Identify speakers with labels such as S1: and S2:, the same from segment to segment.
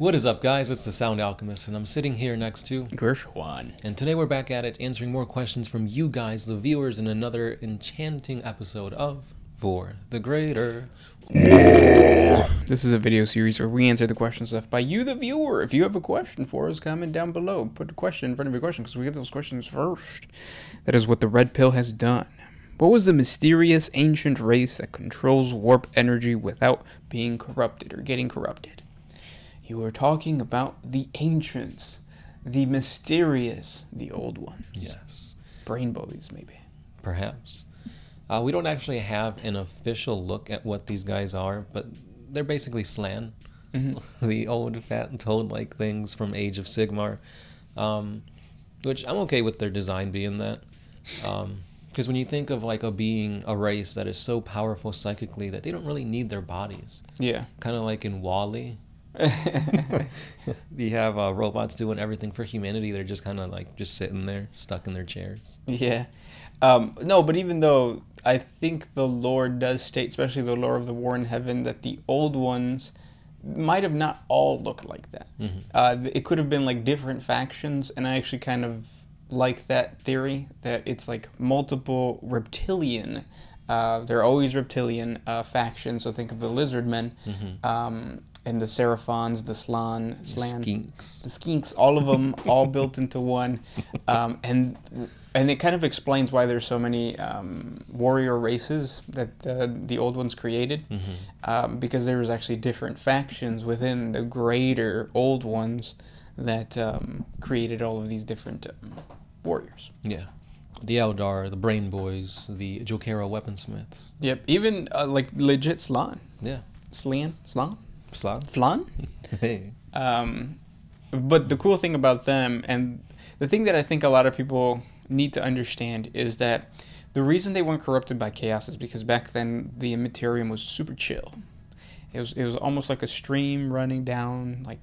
S1: What is up, guys? It's the Sound Alchemist, and I'm sitting here next to
S2: Gershwan.
S1: And today we're back at it, answering more questions from you guys, the viewers, in another enchanting episode of For the Greater.
S2: This is a video series where we answer the questions left by you, the viewer. If you have a question for us, comment down below. Put a question in front of your question because we get those questions first. That is what the red pill has done. What was the mysterious ancient race that controls warp energy without being corrupted or getting corrupted? You were talking about the ancients, the mysterious, the old ones.
S1: Yes.
S2: Brain boys, maybe.
S1: Perhaps. We don't actually have an official look at what these guys are, but they're basically Slan. Mm-hmm. The old fat toad-like things from Age of Sigmar. Which I'm okay with their design being that. Because when you think of like a race that is so powerful psychically that they don't really need their bodies.
S2: Yeah.
S1: Kind of like in WAAAGH. You have robots doing everything for humanity. They're just kind of like just sitting there, stuck in their chairs.
S2: Yeah. No, but even though I think the lore does state, especially the lore of the War in Heaven, that the old ones might have not all looked like that. Mm-hmm. It could have been like different factions, and I actually kind of like that theory, that it's like multiple reptilian, they're always reptilian factions, so think of the lizard men, mm-hmm. And the Seraphons, the Slan, the Skinks, all of them, all built into one, and it kind of explains why there's so many warrior races that the old ones created, mm-hmm. Because there was actually different factions within the greater old ones that created all of these different warriors.
S1: Yeah. The Eldar, the Brain Boys, the Jokera Weaponsmiths.
S2: Yep, even like legit Slan.
S1: Yeah.
S2: Slan?
S1: Flan? Hey.
S2: But the cool thing about them, and the thing that I think a lot of people need to understand, is that the reason they weren't corrupted by chaos is because back then the Immaterium was super chill. It was almost like a stream running down, like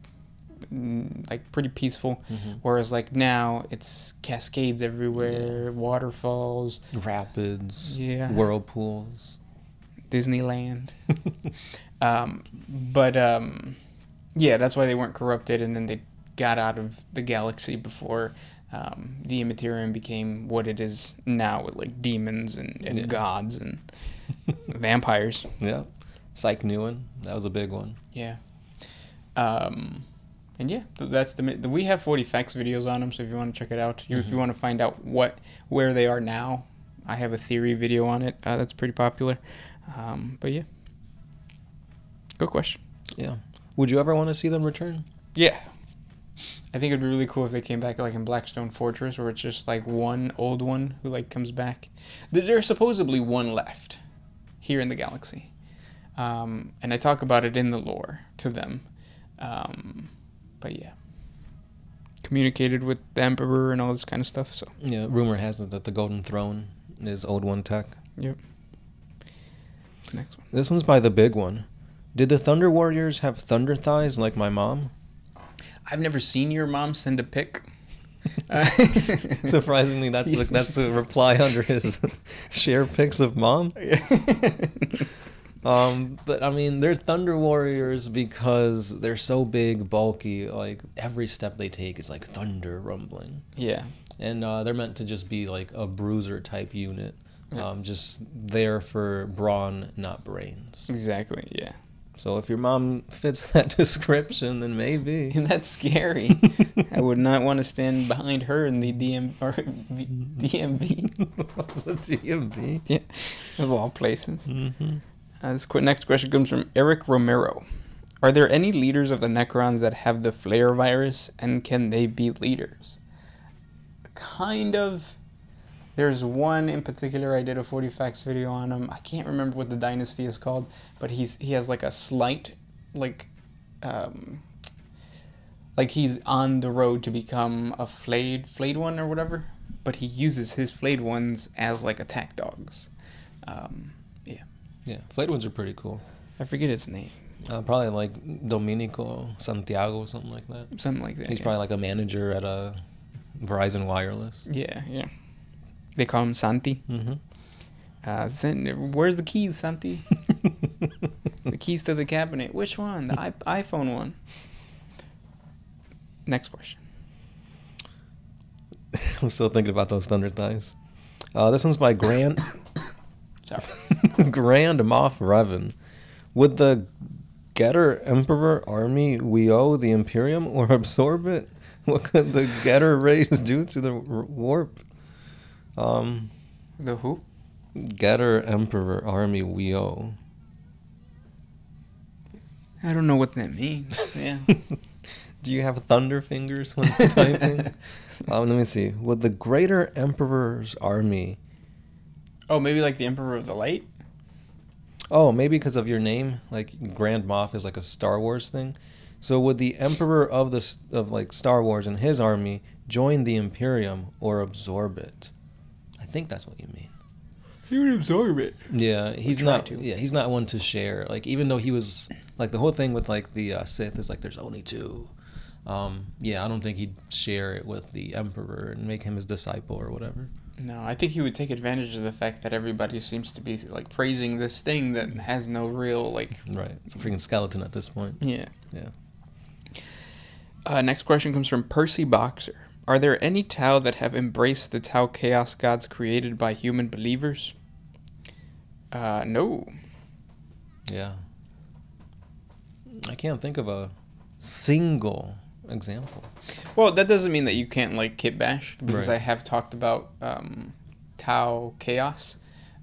S2: pretty peaceful, mm-hmm. Whereas like now it's cascades everywhere, yeah. Waterfalls,
S1: rapids,
S2: yeah,
S1: whirlpools,
S2: Disneyland. Yeah, that's why they weren't corrupted, and then they got out of the galaxy before the Immaterium became what it is now, with like demons and yeah. gods and vampires.
S1: Yeah, Psych Newen, that was a big one.
S2: Yeah. And yeah, that's we have 40 facts videos on them, so if you want to check it out, mm-hmm. if you want to find out where they are now, I have a theory video on it. That's pretty popular. But yeah, good question.
S1: Yeah, would you ever want to see them return?
S2: Yeah, I think it'd be really cool if they came back like in Blackstone Fortress, where it's just like one old one who like comes back. There's supposedly one left here in the galaxy, and I talk about it in the lore to them. But yeah, communicated with the Emperor and all this kind of stuff. So
S1: yeah, rumor has it that the Golden Throne is old one tech.
S2: Yep. Next one. This
S1: one's by the big one. Did the Thunder Warriors have thunder thighs like my mom?
S2: I've never seen your mom send a pic.
S1: Surprisingly, that's the reply under his share pics of mom. But I mean, they're Thunder Warriors because they're so big, bulky. Like every step they take is like thunder rumbling.
S2: Yeah.
S1: And they're meant to just be like a bruiser type unit, just there for brawn, not brains.
S2: Exactly. Yeah.
S1: So if your mom fits that description, then maybe.
S2: And that's scary. I would not want to stand behind her in the DMV.
S1: The DMV?
S2: Yeah. Of all places.
S1: Mm-hmm.
S2: This next question comes from Eric Romero. Are there any leaders of the Necrons that have the flare virus, and can they be leaders? Kind of. There's one in particular, I did a 40 facts video on him. I can't remember what the dynasty is called, but he has like a slight, like he's on the road to become a flayed one or whatever, but he uses his flayed ones as like attack dogs.
S1: Yeah, flayed ones are pretty cool.
S2: I forget his name.
S1: Probably like Domenico Santiago, something like that.
S2: Something like that.
S1: He's probably like a manager at a Verizon Wireless.
S2: Yeah. They call him Santi.
S1: Mm-hmm.
S2: Where's the keys, Santi? The keys to the cabinet. Which one? The iPhone one. Next question.
S1: I'm still thinking about those thunder thighs. This one's by Grand
S2: Sorry.
S1: Grand Moff Revan. Would the Getter Emperor army we owe the Imperium or absorb it? What could the Getter race do to the warp?
S2: The who?
S1: Getter Emperor army we owe.
S2: I don't know what that means. Yeah.
S1: Do you have thunder fingers when typing? Let me see. Would the Greater Emperor's army...
S2: Oh, maybe like the Emperor of the Light?
S1: Oh, maybe because of your name, like Grand Moff is like a Star Wars thing. So would the Emperor of like Star Wars and his army join the Imperium or absorb it? I think that's what you mean.
S2: He would absorb it.
S1: Yeah, he's not. Yeah, he's not one to share. Like even though he was like the whole thing with like the Sith is like there's only two. Yeah, I don't think he'd share it with the Emperor and make him his disciple or whatever.
S2: No, I think he would take advantage of the fact that everybody seems to be like praising this thing that has no real like.
S1: Right, it's a freaking skeleton at this point.
S2: Yeah.
S1: Yeah.
S2: Next question comes from Percy Boxer. Are there any Tau that have embraced the Tau chaos gods created by human believers? No.
S1: Yeah. I can't think of a single example.
S2: Well, that doesn't mean that you can't like kit bash, because
S1: Right.
S2: I have talked about Tau chaos,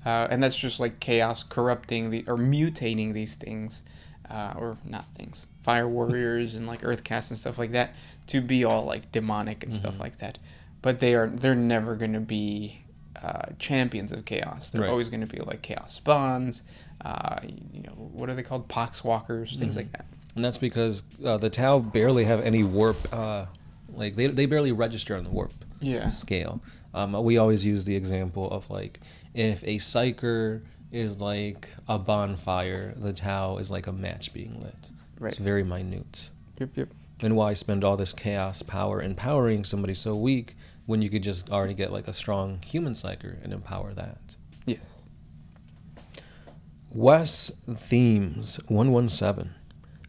S2: and that's just like chaos corrupting or mutating these things, or not things, fire warriors and like earth casts and stuff like that to be all like demonic and stuff like that. But they're never going to be champions of chaos. They're
S1: Right.
S2: always going to be like chaos spawns. What are they called? Poxwalkers, things like that.
S1: And that's because the Tau barely have any warp. Like they barely register on the warp scale. We always use the example of like if a psyker is like a bonfire, the Tau is like a match being lit.
S2: Right.
S1: It's very minute.
S2: Yep.
S1: And why spend all this chaos power empowering somebody so weak when you could just already get like a strong human psyker and empower that?
S2: Yes.
S1: Wes Themes 117.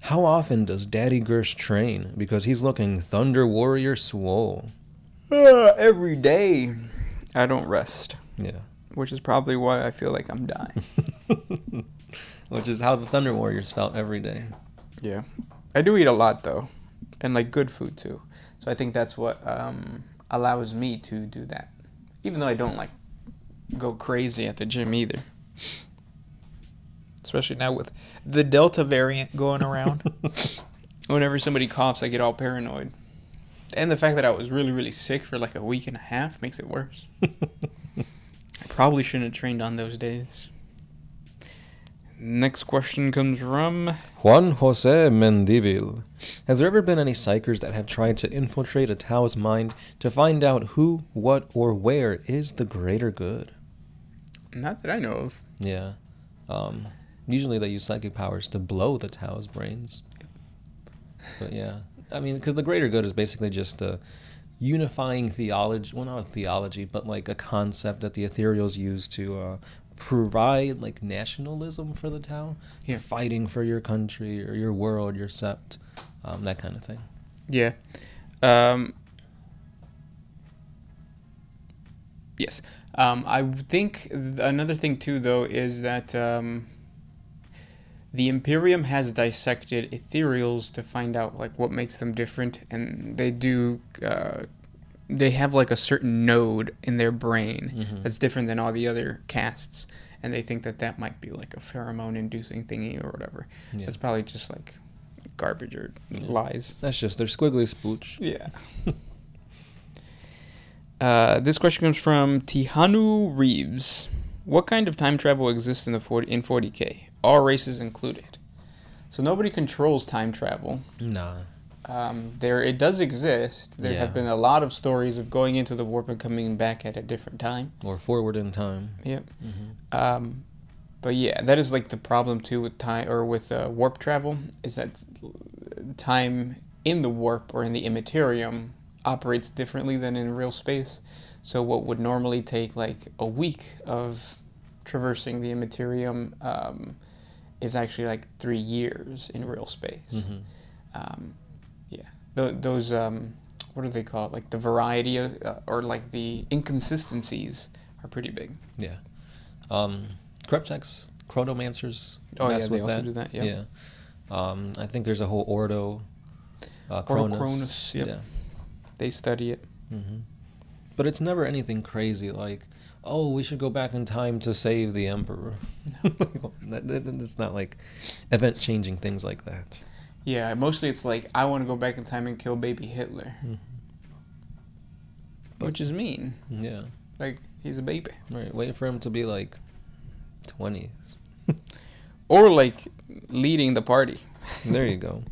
S1: How often does Daddy Gersh train? Because he's looking Thunder Warrior swole.
S2: Every day. I don't rest.
S1: Yeah.
S2: Which is probably why I feel like I'm dying.
S1: Which is how the Thunder Warriors felt every day.
S2: Yeah. I do eat a lot, though. And, like, good food, too. So I think that's what allows me to do that. Even though I don't, like, go crazy at the gym either. Especially now with the Delta variant going around. Whenever somebody coughs, I get all paranoid. And the fact that I was really, really sick for, like, a week and a half makes it worse. I probably shouldn't have trained on those days. Next question comes from
S1: Juan Jose Mendivil. Has there ever been any psychers that have tried to infiltrate a Tau's mind to find out who, what, or where is the greater good?
S2: Not that I know of.
S1: Yeah. Usually they use psychic powers to blow the Tau's brains. But yeah. I mean, because the greater good is basically just a unifying theology. Well, not a theology, but like a concept that the ethereals use to provide like nationalism for the Tau. You're fighting for your country or your world, your sept, that kind of thing.
S2: Yeah. Yes. I think another thing too, though, is that the Imperium has dissected ethereals to find out like what makes them different, and they do. They have like a certain node in their brain that's different than all the other castes, and they think that that might be like a pheromone-inducing thingy or whatever.
S1: Yeah.
S2: That's probably just like garbage or lies.
S1: That's just their squiggly spooch.
S2: Yeah. This question comes from Tihanu Reeves. What kind of time travel exists in 40K? All races included. So nobody controls time travel.
S1: Nah.
S2: It does exist. There have been a lot of stories of going into the warp and coming back at a different time.
S1: Or forward in time.
S2: Yep. But yeah, that is like the problem too with time or with warp travel, is that time in the warp or in the immaterium operates differently than in real space. So what would normally take like a week of traversing the immaterium is actually like 3 years in real space. Yeah, those what do they call it? Like the variety of, or like the inconsistencies are pretty big.
S1: Yeah. Cryptex, Chronomancers.
S2: Oh yeah, they also do that. Yeah.
S1: Yeah. I think there's a whole Ordo.
S2: Cronus. Yep.
S1: Yeah.
S2: They study it.
S1: Mm-hmm. But it's never anything crazy like, oh, we should go back in time to save the Emperor. It's not like event-changing things like that.
S2: Yeah, mostly it's like, I want to go back in time and kill baby Hitler. Mm-hmm. Which is mean.
S1: Yeah.
S2: Like, he's a baby.
S1: Right, wait for him to be like 20s.
S2: Or like leading the party.
S1: There you go.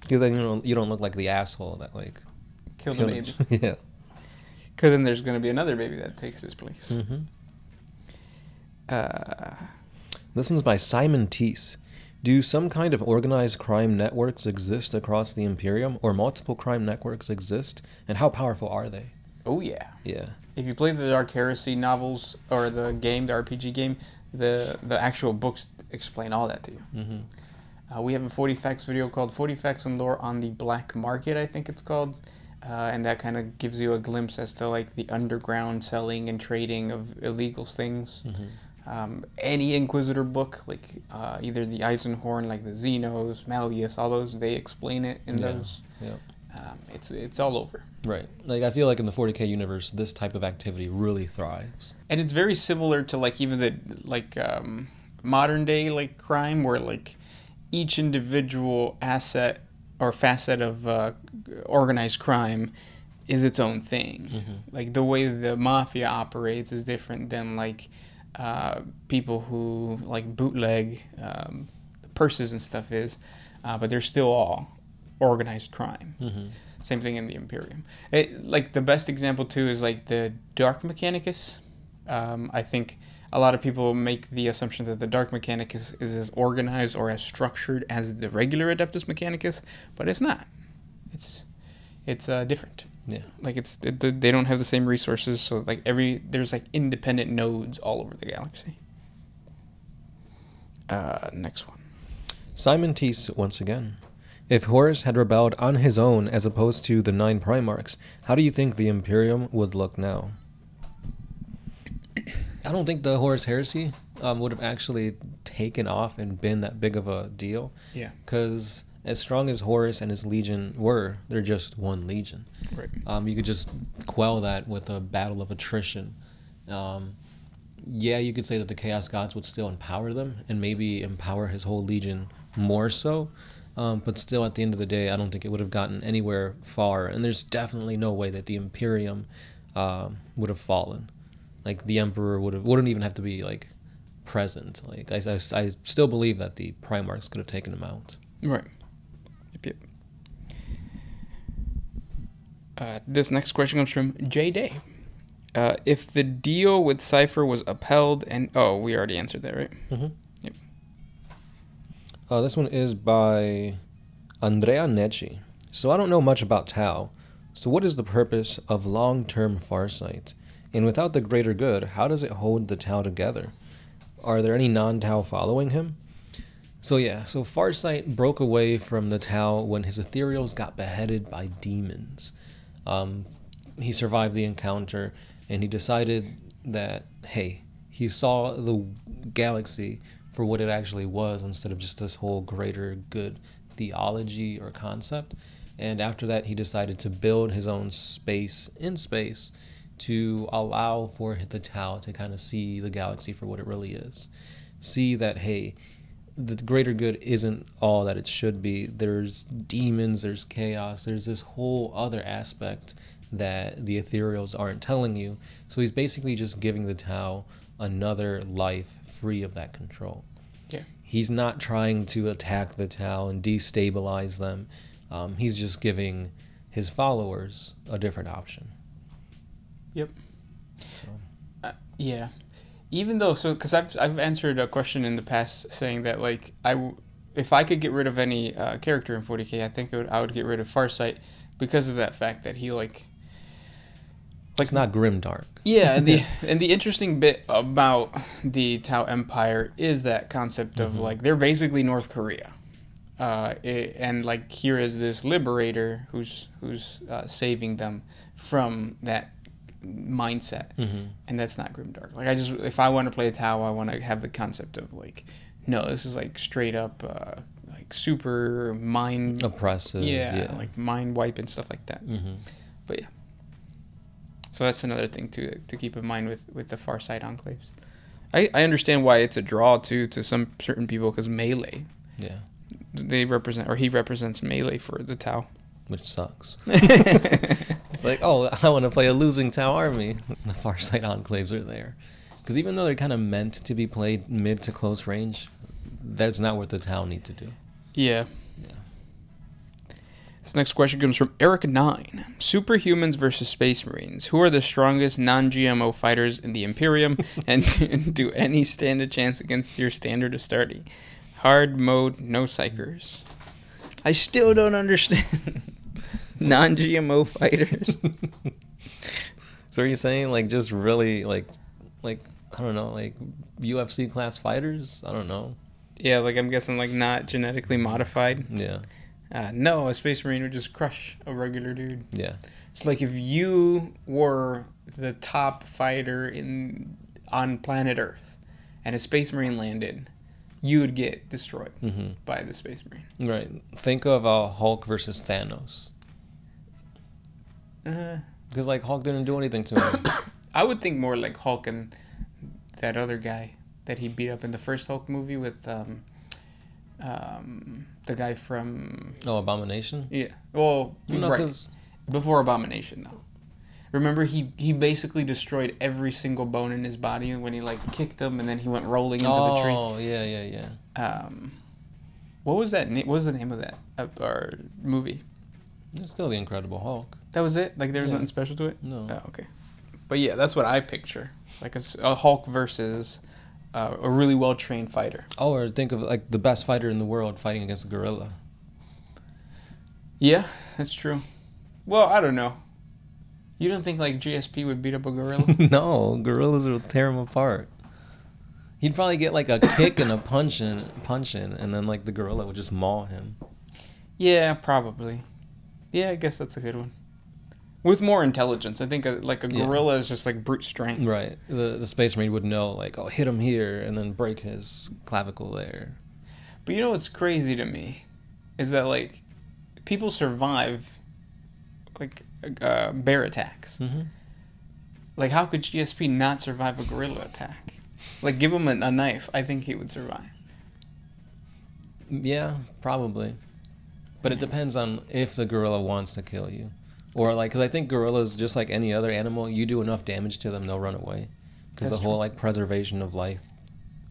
S1: Because then you don't look like the asshole that like
S2: killed the baby.
S1: Yeah.
S2: Because then there's going to be another baby that takes his place.
S1: Mm-hmm. This one's by Simon Teese. Do some kind of organized crime networks exist across the Imperium, or multiple crime networks exist? And how powerful are they?
S2: Oh, yeah.
S1: Yeah.
S2: If you play the Dark Heresy novels, or the game, the RPG game, the actual books explain all that to you. Mm-hmm. We have a 40 Facts video called 40 Facts and Lore on the Black Market, I think it's called. And that kind of gives you a glimpse as to like the underground selling and trading of illegal things. Mm-hmm. Any Inquisitor book, like either the Eisenhorn, like the Xenos, Malleus, all those, they explain it in those. Yeah. It's all over.
S1: Right. Like I feel like in the 40K universe, this type of activity really thrives.
S2: And it's very similar to like even the like modern day like crime, where like each individual asset or facet of organized crime is its own thing. Mm-hmm. Like the way the mafia operates is different than like people who like bootleg purses and stuff is, but they're still all organized crime. Mm-hmm. Same thing in the Imperium. Like the best example too is like the Dark Mechanicus. I think a lot of people make the assumption that the Dark Mechanicus is as organized or as structured as the regular Adeptus Mechanicus, but it's not. It's different. Yeah. Like they don't have the same resources, so like there's like independent nodes all over the galaxy. Next one.
S1: Simon Teese once again. If Horus had rebelled on his own as opposed to the 9 Primarchs, how do you think the Imperium would look now? I don't think the Horus Heresy would have actually taken off and been that big of a deal. Yeah. Because as strong as Horus and his legion were, they're just one legion. Right. You could just quell that with a battle of attrition. Yeah, you could say that the Chaos Gods would still empower them and maybe empower his whole legion more so. But still, at the end of the day, I don't think it would have gotten anywhere far. And there's definitely no way that the Imperium would have fallen. Like, the Emperor wouldn't even have to be, like, present. Like, I still believe that the Primarchs could have taken him out.
S2: Right. Yep. This next question comes from J Day. If the deal with Cypher was upheld and... Oh, we already answered that, right? Mm-hmm. Yep.
S1: This one is by Andrea Necci. So I don't know much about Tau. So what is the purpose of long-term Farsight? And without the greater good, how does it hold the Tau together? Are there any non-Tau following him? So yeah, so Farsight broke away from the Tau when his ethereals got beheaded by demons. He survived the encounter, and he decided that, hey, he saw the galaxy for what it actually was instead of just this whole greater good theology or concept. And after that, he decided to build his own space in space to allow for the Tau to kind of see the galaxy for what it really is. See that, hey, the greater good isn't all that it should be. There's demons, there's chaos, there's this whole other aspect that the ethereals aren't telling you. So he's basically just giving the Tau another life free of that control. Yeah. He's not trying to attack the Tau and destabilize them. He's just giving his followers a different option.
S2: Yep. So. Yeah. Even though, because I've answered a question in the past saying that, like, if I could get rid of any character in 40K, I think I would get rid of Farsight because of that fact that he, like...
S1: It's not grimdark.
S2: Yeah, and the interesting bit about the Tau Empire is that concept of, like, they're basically North Korea. and like here is this liberator who's saving them from that mindset, and that's not grimdark. Like if I want to play a Tau, I want to have the concept of like, no, this is like straight up like super mind
S1: oppressive,
S2: like mind wipe and stuff like that. But yeah, so that's another thing to keep in mind with the Farsight enclaves. I understand why it's a draw too to some certain people, because melee. Yeah. He represents melee for the Tau.
S1: Which sucks. It's like, oh, I want to play a losing Tau army. The Farsight enclaves are there. Because even though they're kind of meant to be played mid to close range, that's not what the Tau need to do.
S2: Yeah. This next question comes from Eric9. Superhumans versus Space Marines. Who are the strongest non-GMO fighters in the Imperium, and do any stand a chance against your standard Astarte? Hard mode, no psychers. I still don't understand non-GMO fighters.
S1: So are you saying like just really like I don't know, like UFC class fighters? I don't know.
S2: Yeah, like I'm guessing like not genetically modified.
S1: Yeah.
S2: No, a Space Marine would just crush a regular dude.
S1: Yeah.
S2: So like if you were the top fighter on planet Earth and a Space Marine landed, you would get destroyed by the Space Marine.
S1: Right. Think of Hulk versus Thanos. Because like Hulk didn't do anything to him.
S2: I would think more like Hulk and that other guy that he beat up in the first Hulk movie with the guy from...
S1: Oh, Abomination?
S2: Yeah. Well,
S1: no,
S2: right. Before Abomination, though. Remember, he basically destroyed every single bone in his body when he, like, kicked him, and then he went rolling into the tree.
S1: Oh, yeah.
S2: What was that? What was the name of that movie?
S1: It's still The Incredible Hulk.
S2: That was it? Like, there was nothing special to it?
S1: No.
S2: Oh, okay. But, yeah, that's what I picture. Like, a Hulk versus... a really well-trained fighter.
S1: Oh, or think of like the best fighter in the world fighting against a gorilla.
S2: Yeah, that's true. Well, I don't know. You don't think like GSP would beat up a gorilla?
S1: No, gorillas will tear him apart. He'd probably get like a kick and a punch in, and then like the gorilla would just maul him.
S2: Yeah, probably. Yeah, I guess that's a good one. With more intelligence, I think like a gorilla is just like brute strength.
S1: Right. The Space Marine would know, like, oh, hit him here and then break his clavicle there.
S2: But you know what's crazy to me is that like people survive like bear attacks. Like how could GSP not survive a gorilla attack? Like give him a knife, I think he would survive.
S1: Yeah, probably. But it depends on if the gorilla wants to kill you. Or like, because I think gorillas, just like any other animal, you do enough damage to them, they'll run away. Because the whole like preservation of life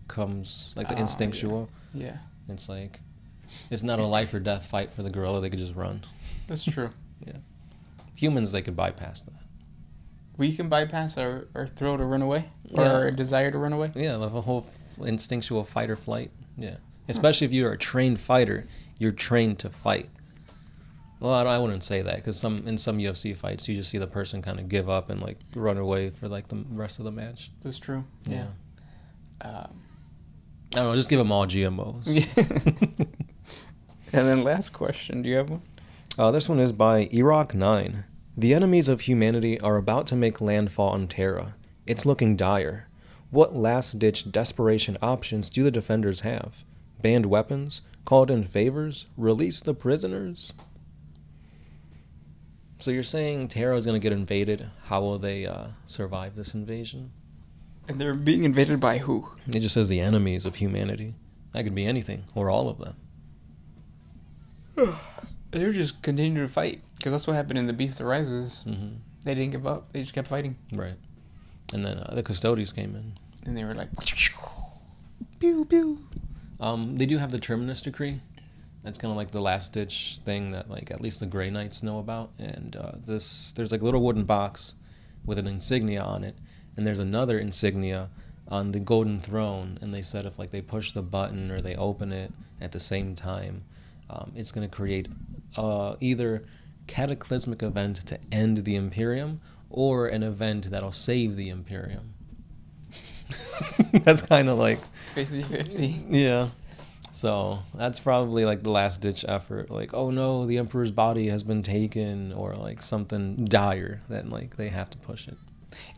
S1: comes like the instinctual.
S2: Yeah.
S1: It's like, it's not a life or death fight for the gorilla. They could just run.
S2: That's true.
S1: Yeah. Humans, they could bypass that.
S2: We can bypass our throw to run away, or our desire to run away.
S1: Yeah, the whole instinctual fight or flight. Yeah. Especially if you're a trained fighter, you're trained to fight. Well, I wouldn't say that, because in some UFC fights, you just see the person kind of give up and like run away for like the rest of the match.
S2: That's true. Yeah.
S1: I don't know. Just give them all GMOs.
S2: And then last question. Do you have one?
S1: This one is by Iraq9. The enemies of humanity are about to make landfall on Terra. It's looking dire. What last-ditch desperation options do the defenders have? Banned weapons? Called in favors? Release the prisoners? So you're saying Terra is going to get invaded. How will they survive this invasion?
S2: And they're being invaded by who?
S1: It just says the enemies of humanity. That could be anything, or all of them.
S2: They're just continuing to fight, because that's what happened in The Beast That Rises. They didn't give up. They just kept fighting.
S1: Right. And then the Custodes came in.
S2: And they were like...
S1: Pew, pew. They do have the Terminus Decree. That's kind of like the last-ditch thing that, like, at least the Grey Knights know about. And there's like a little wooden box with an insignia on it, and there's another insignia on the Golden Throne. And they said if like they push the button or they open it at the same time, it's going to create either cataclysmic event to end the Imperium or an event that'll save the Imperium. That's kind of like
S2: 50-50.
S1: Yeah. So that's probably like the last ditch effort. Like, oh no, the Emperor's body has been taken, or like something dire that like they have to push it.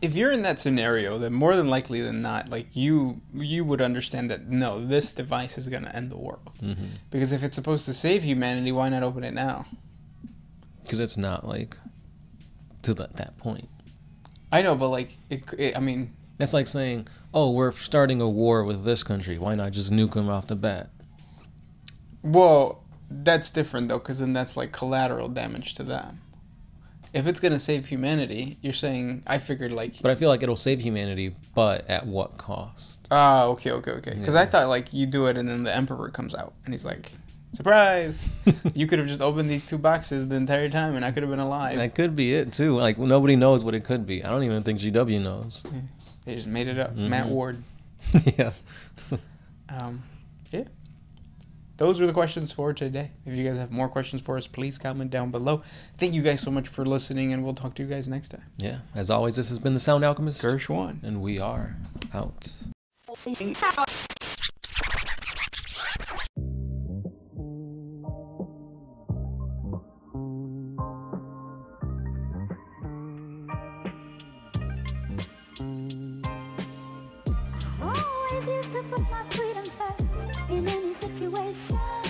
S2: If you're in that scenario, then more than likely than not, like you would understand that no, this device is gonna end the world.
S1: Mm-hmm.
S2: Because if it's supposed to save humanity, why not open it now?
S1: Because it's not like to that point.
S2: I know, but like I mean,
S1: that's like saying, oh, we're starting a war with this country. Why not just nuke them off the bat?
S2: Well, that's different though, because then that's like collateral damage to them. If it's gonna save humanity, you're saying, I figured like...
S1: But I feel like it'll save humanity, but at what cost?
S2: Ah, okay. Because
S1: Yeah.
S2: I thought like you do it and then the Emperor comes out and he's like, surprise! You could have just opened these 2 boxes the entire time and I could have been alive.
S1: That could be it too. Like, nobody knows what it could be. I don't even think GW knows.
S2: Yeah. They just made it up.
S1: Mm-hmm.
S2: Matt Ward.
S1: Yeah.
S2: Yeah. Those were the questions for today. If you guys have more questions for us, please comment down below. Thank you guys so much for listening, and we'll talk to you guys next time.
S1: Yeah. As always, this has been the Sound Alchemist.
S2: Gershwan.
S1: And we are out.
S3: Always used to put my freedom first in any situation.